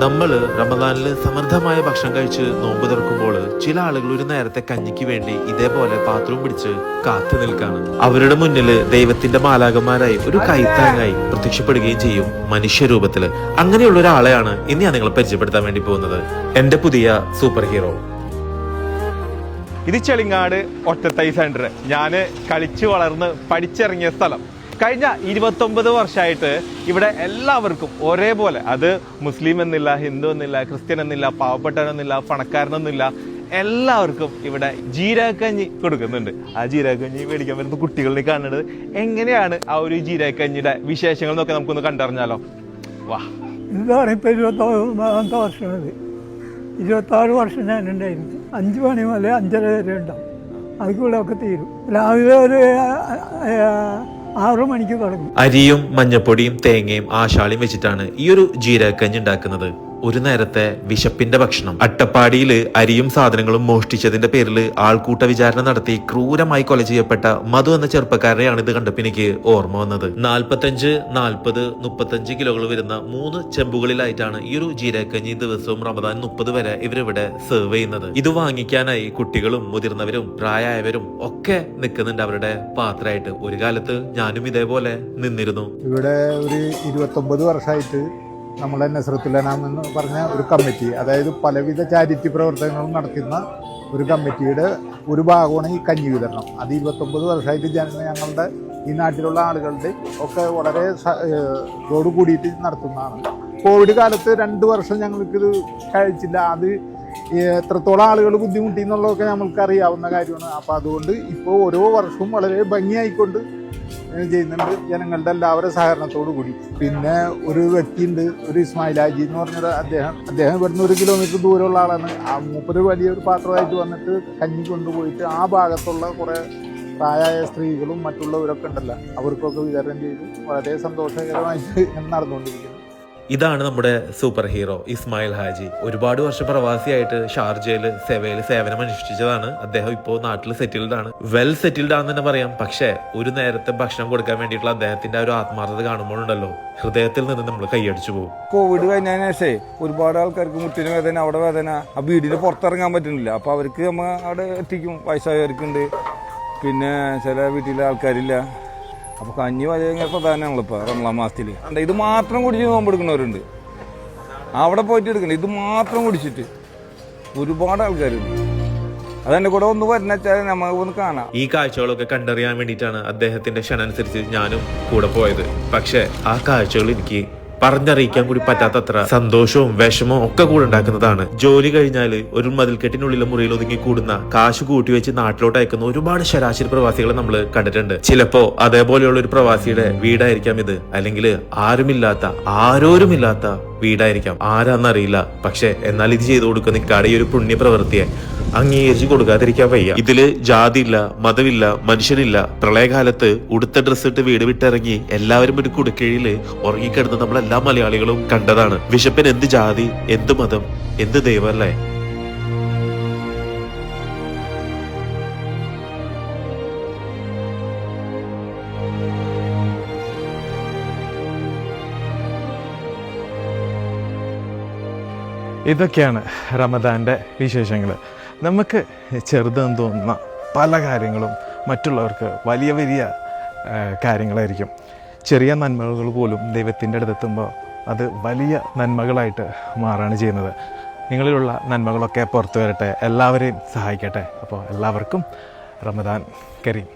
നമ്മൾ റമദാനില് സമൃദ്ധമായ ഭക്ഷണം കഴിച്ച് നോമ്പ് തുറക്കുമ്പോൾ ചില ആളുകൾ ഒരു നേരത്തെ കഞ്ഞിക്ക് വേണ്ടി ഇതേപോലെ പാത്രവും പിടിച്ച് കാത്തു നിൽക്കാണ്. അവരുടെ മുന്നിൽ ദൈവത്തിന്റെ മാലാകന്മാരായി ഒരു കൈത്താങ്ങായി പ്രത്യക്ഷപ്പെടുകയും ചെയ്യും മനുഷ്യരൂപത്തില്. അങ്ങനെയുള്ള ഒരാളെയാണ് ഇന്ന് ഞാൻ നിങ്ങളെ പരിചയപ്പെടുത്താൻ വേണ്ടി പോകുന്നത്, എന്റെ പുതിയ സൂപ്പർ ഹീറോ. ഇത് ചെളിങ്ങാട് ഒറ്റത്തൈ സെന്റർ. ഞാൻ കളിച്ച് വളർന്ന് പഠിച്ചിറങ്ങിയ സ്ഥലം. കഴിഞ്ഞ 29 വർഷമായിട്ട് ഇവിടെ എല്ലാവർക്കും ഒരേപോലെ, അത് മുസ്ലിം എന്നില്ല, ഹിന്ദു എന്നില്ല, ക്രിസ്ത്യൻ എന്നില്ല, പാവപ്പെട്ടവനെന്നില്ല, പണക്കാരനൊന്നുമില്ല, എല്ലാവർക്കും ഇവിടെ ജീരകക്കഞ്ഞി കൊടുക്കുന്നുണ്ട്. ആ ജീരകക്കഞ്ഞി മേടിക്കാൻ വരുന്ന കുട്ടികളിൽ കാണുന്നത് എങ്ങനെയാണ് ആ ഒരു ജീരകക്കഞ്ഞിയുടെ വിശേഷങ്ങൾ എന്നൊക്കെ നമുക്കൊന്ന് കണ്ടറിഞ്ഞാലോ. വാ. ഇതാണ് ഇപ്പം 29 വർഷം. 26 വർഷം ഞാനുണ്ടായിരുന്നു. 5 മണി മുതൽ 5:30 വരെ ഉണ്ടാവും. അതുകൂടെ ഒക്കെ തീരും. രാവിലെ ഒരു 6 മണിക്ക് തുടങ്ങും. അരിയും മഞ്ഞപ്പൊടിയും തേങ്ങയും ആശാളിയും വെച്ചിട്ടാണ് ഈ ഒരു ജീരകക്കഞ്ഞി ഉണ്ടാക്കുന്നത്. ഒരു നേരത്തെ വിശപ്പിന്റെ ഭക്ഷണം. അട്ടപ്പാടിയില് അരിയും സാധനങ്ങളും മോഷ്ടിച്ചതിന്റെ പേരിൽ ആൾക്കൂട്ട വിചാരണ നടത്തി ക്രൂരമായി കൊല ചെയ്യപ്പെട്ട മധു എന്ന ചെറുപ്പക്കാരനെയാണ് ഇത് കണ്ടപ്പോൾ എനിക്ക് ഓർമ്മ വന്നത്. 45, 40, 35 കിലോകൾ വരുന്ന 3 ചെമ്പുകളിലായിട്ടാണ് ഈ ഒരു ജീരകക്കഞ്ഞി ദിവസവും റമദാൻ 30 വരെ ഇവരിവിടെ സെർവ് ചെയ്യുന്നത്. ഇത് വാങ്ങിക്കാനായി കുട്ടികളും മുതിർന്നവരും പ്രായമായവരും ഒക്കെ നിൽക്കുന്നുണ്ട് അവരുടെ പാത്രമായിട്ട്. ഒരു കാലത്ത് ഞാനും ഇതേപോലെ നിന്നിരുന്നു. ഇവിടെ ഒരു 29 വർഷമായിട്ട് നമ്മളെ നസ്രത്തുൽ-അനാം എന്ന് പറഞ്ഞ ഒരു കമ്മിറ്റി, അതായത് പലവിധ ചാരിറ്റി പ്രവർത്തനങ്ങളും നടത്തുന്ന ഒരു കമ്മിറ്റിയുടെ ഒരു ഭാഗമാണ് ഈ കഞ്ഞി വിതരണം. അത് 29 വർഷമായിട്ട് ഞങ്ങളുടെ ഈ നാട്ടിലുള്ള ആളുകളുടെ ഒക്കെ വളരെ ഇതോട് കൂടിയിട്ട് നടത്തുന്നതാണ്. കോവിഡ് കാലത്ത് 2 വർഷം ഞങ്ങൾക്കിത് കഴിച്ചില്ല. അത് എത്രത്തോളം ആളുകൾ ബുദ്ധിമുട്ടി എന്നുള്ളതൊക്കെ നമ്മൾക്ക് അറിയാവുന്ന കാര്യമാണ്. അപ്പോൾ അതുകൊണ്ട് ഇപ്പോൾ ഓരോ വർഷവും വളരെ ഭംഗിയായിക്കൊണ്ട് ചെയ്യുന്നുണ്ട്, ജനങ്ങളുടെ എല്ലാവരുടെ സഹകരണത്തോടു കൂടി. പിന്നെ ഒരു വ്യക്തിയുണ്ട്, ഒരു ഇസ്മായിൽ ഹാജി എന്ന് പറഞ്ഞൊരു അദ്ദേഹം ഇവിടുന്ന് 1 കിലോമീറ്റർ ദൂരമുള്ള ആളാണ്. ആ മൂപ്പര് വലിയൊരു പാത്രമായിട്ട് വന്നിട്ട് കഞ്ഞി കൊണ്ടുപോയിട്ട് ആ ഭാഗത്തുള്ള കുറേ പ്രായമായ സ്ത്രീകളും മറ്റുള്ളവരൊക്കെ ഉണ്ടല്ലോ അവർക്കൊക്കെ വിതരണം ചെയ്ത് വളരെ സന്തോഷകരമായിട്ട് നടന്നുകൊണ്ടിരിക്കുന്നു. ഇതാണ് നമ്മുടെ സൂപ്പർ ഹീറോ ഇസ്മായിൽ ഹാജി. ഒരുപാട് വർഷം പ്രവാസിയായിട്ട് ഷാർജയില് സേവനം അനുഷ്ഠിച്ചതാണ്. അദ്ദേഹം ഇപ്പോൾ നാട്ടിൽ സെറ്റിൽഡ് ആണ്, വെൽ സെറ്റിൽഡ് ആണെന്ന് തന്നെ പറയാം. പക്ഷെ ഒരു നേരത്തെ ഭക്ഷണം കൊടുക്കാൻ വേണ്ടിയിട്ടുള്ള അദ്ദേഹത്തിന്റെ ആ ഒരു ആത്മാർത്ഥത കാണുമ്പോഴുണ്ടല്ലോ, ഹൃദയത്തിൽ നിന്ന് നമ്മൾ കൈയടിച്ചു പോകും. കോവിഡ് കഴിഞ്ഞതിന് ശേഷം ഒരുപാട് ആൾക്കാർക്ക് മുട്ടിന് വേദന, അവിടെ വേദന, ആ വീടിന് പുറത്തിറങ്ങാൻ പറ്റുന്നില്ല. അപ്പൊ അവർക്ക് നമ്മൾ അവിടെ എത്തിക്കും. വയസ്സായവർക്കുണ്ട്, പിന്നെ ചില വീട്ടിലെ ആൾക്കാരില്ല. അപ്പോൾ കഞ്ഞി ഭയങ്കര പ്രധാനമാണല്ലോ ഇപ്പോൾ റമളാൻ മാസത്തിൽ. ഇത് മാത്രം കുടിച്ച് നോമ്പെടുക്കുന്നവരുണ്ട്, അവിടെ പോയിട്ട് എടുക്കണം. ഇത് മാത്രം കുടിച്ചിട്ട് ഒരുപാട് ആൾക്കാരുണ്ട്. അതെന്റെ കൂടെ ഒന്ന് വരുന്നച്ചാൽ നമുക്ക് ഒന്ന് കാണാം. ഈ കാഴ്ചകളൊക്കെ കണ്ടറിയാൻ വേണ്ടിയിട്ടാണ് അദ്ദേഹത്തിന്റെ ക്ഷണനുസരിച്ച് ഞാനും കൂടെ പോയത്. പക്ഷെ ആ കാഴ്ചകൾ എനിക്ക് പറഞ്ഞറിയിക്കാൻ കൂടി പറ്റാത്തത്ര സന്തോഷവും വിഷമവും ഒക്കെ കൂടെ ഉണ്ടാക്കുന്നതാണ്. ജോലി കഴിഞ്ഞാൽ ഒരു മതിൽക്കെട്ടിനുള്ളിലെ മുറിയിൽ ഒതുങ്ങി കൂടുന്ന, കാശ് കൂട്ടി വെച്ച് നാട്ടിലോട്ട് അയക്കുന്ന ഒരുപാട് ശരാശരി പ്രവാസികളെ നമ്മൾ കണ്ടിട്ടുണ്ട്. ചിലപ്പോ അതേപോലെയുള്ള ഒരു പ്രവാസിയുടെ വീടായിരിക്കാം ഇത്, അല്ലെങ്കിൽ ആരോരുമില്ലാത്ത വീടായിരിക്കാം, ആരാന്നറിയില്ല. പക്ഷെ എന്നാൽ ഇത് ചെയ്തു കൊടുക്കുന്ന ഇക്കാടെ ഒരു പുണ്യ പ്രവൃത്തിയെ അംഗീകരിച്ചു കൊടുക്കാതിരിക്കാൻ വയ്യ. ഇതില് ജാതിയില്ല, മതമില്ല, മനുഷ്യനില്ല. പ്രളയകാലത്ത് ഉടുത്ത ഡ്രസ്സ് ഇട്ട് വീട് വിട്ടിറങ്ങി എല്ലാവരും ഒരു കുടുക്കീഴില് ഉറങ്ങിക്കിടന്ന് നമ്മളെല്ലാ മലയാളികളും കണ്ടതാണ്. വിശപ്പിന് എന്ത് ജാതി, എന്ത് മതം, എന്ത് ദൈവം അല്ലേ? ഇതൊക്കെയാണ് റമദാൻ്റെ വിശേഷങ്ങൾ. നമുക്ക് ചെറുതെന്ന് തോന്നുന്ന പല കാര്യങ്ങളും മറ്റുള്ളവർക്ക് വലിയ വലിയ കാര്യങ്ങളായിരിക്കും. ചെറിയ നന്മകൾ പോലും ദൈവത്തിൻ്റെ അടുത്തെത്തുമ്പോൾ അത് വലിയ നന്മകളായിട്ട് മാറുകയാണ് ചെയ്യുന്നത്. നിങ്ങളിലുള്ള നന്മകളൊക്കെ പുറത്തു വരട്ടെ, എല്ലാവരെയും സഹായിക്കട്ടെ. അപ്പോൾ എല്ലാവർക്കും റമദാൻ കരീം.